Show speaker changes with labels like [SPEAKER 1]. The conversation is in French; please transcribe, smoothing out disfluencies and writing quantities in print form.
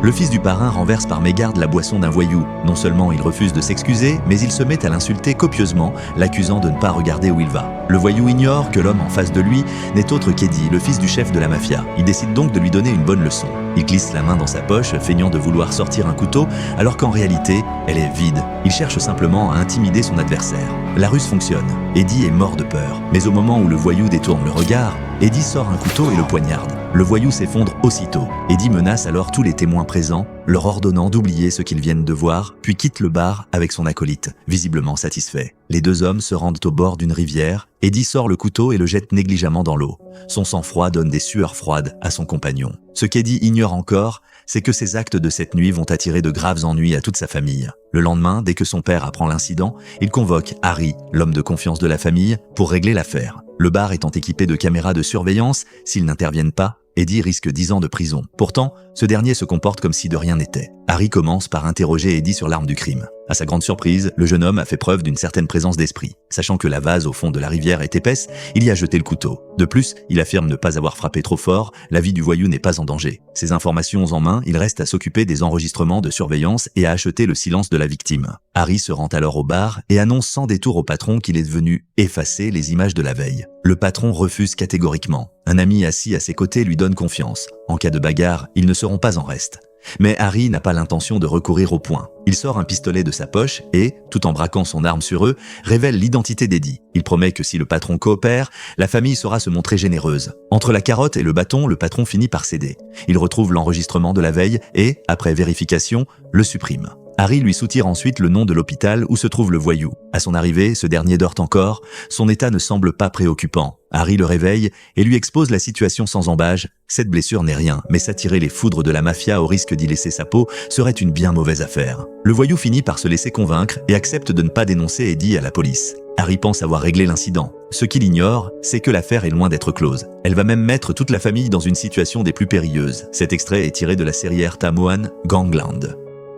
[SPEAKER 1] Le fils du parrain renverse par mégarde la boisson d'un voyou. Non seulement il refuse de s'excuser, mais il se met à l'insulter copieusement, l'accusant de ne pas regarder où il va. Le voyou ignore que l'homme en face de lui n'est autre qu'Eddie, le fils du chef de la mafia. Il décide donc de lui donner une bonne leçon. Il glisse la main dans sa poche, feignant de vouloir sortir un couteau, alors qu'en réalité, elle est vide. Il cherche simplement à intimider son adversaire. La ruse fonctionne. Eddie est mort de peur. Mais au moment où le voyou détourne le regard, Eddie sort un couteau et le poignarde. Le voyou s'effondre aussitôt. Eddie menace alors tous les témoins présents, leur ordonnant d'oublier ce qu'ils viennent de voir, puis quitte le bar avec son acolyte, visiblement satisfait. Les deux hommes se rendent au bord d'une rivière. Eddie sort le couteau et le jette négligemment dans l'eau. Son sang-froid donne des sueurs froides à son compagnon. Ce qu'Eddie ignore encore, c'est que ces actes de cette nuit vont attirer de graves ennuis à toute sa famille. Le lendemain, dès que son père apprend l'incident, il convoque Harry, l'homme de confiance de la famille, pour régler l'affaire. Le bar étant équipé de caméras de surveillance, s'ils n'interviennent pas, Eddie risque 10 ans de prison. Pourtant, ce dernier se comporte comme si de rien n'était. Harry commence par interroger Eddie sur l'arme du crime. À sa grande surprise, le jeune homme a fait preuve d'une certaine présence d'esprit. Sachant que la vase au fond de la rivière est épaisse, il y a jeté le couteau. De plus, il affirme ne pas avoir frappé trop fort, la vie du voyou n'est pas en danger. Ces informations en main, il reste à s'occuper des enregistrements de surveillance et à acheter le silence de la victime. Harry se rend alors au bar et annonce sans détour au patron qu'il est venu effacer les images de la veille. Le patron refuse catégoriquement. Un ami assis à ses côtés lui donne confiance. En cas de bagarre, ils ne seront pas en reste. Mais Harry n'a pas l'intention de recourir au poing. Il sort un pistolet de sa poche et, tout en braquant son arme sur eux, révèle l'identité d'Eddie. Il promet que si le patron coopère, la famille saura se montrer généreuse. Entre la carotte et le bâton, le patron finit par céder. Il retrouve l'enregistrement de la veille et, après vérification, le supprime. Harry lui soutire ensuite le nom de l'hôpital où se trouve le voyou. À son arrivée, ce dernier dort encore. Son état ne semble pas préoccupant. Harry le réveille et lui expose la situation sans ambages. Cette blessure n'est rien, mais s'attirer les foudres de la mafia au risque d'y laisser sa peau serait une bien mauvaise affaire. Le voyou finit par se laisser convaincre et accepte de ne pas dénoncer Eddie à la police. Harry pense avoir réglé l'incident. Ce qu'il ignore, c'est que l'affaire est loin d'être close. Elle va même mettre toute la famille dans une situation des plus périlleuses. Cet extrait est tiré de la série Erta Mohan, Gangland.